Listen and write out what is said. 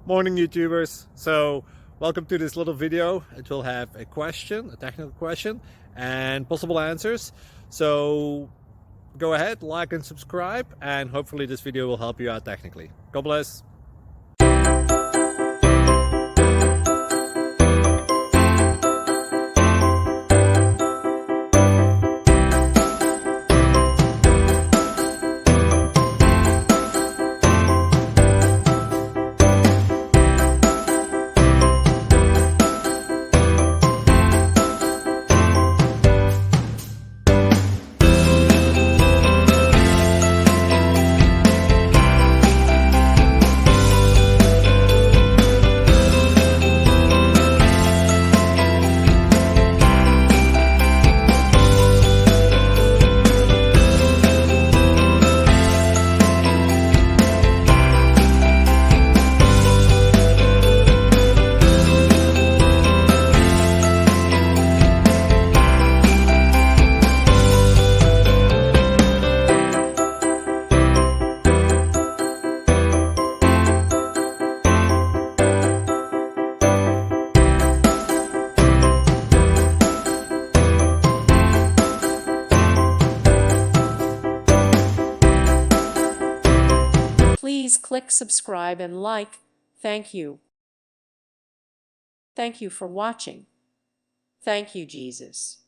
Morning YouTubers. So welcome to this little video. It will have a question, a technical question, and possible answers. So go ahead, like and subscribe, and hopefully this video will help you out technically. God bless. Please click subscribe and like. Thank you. Thank you for watching. Thank you, Jesus.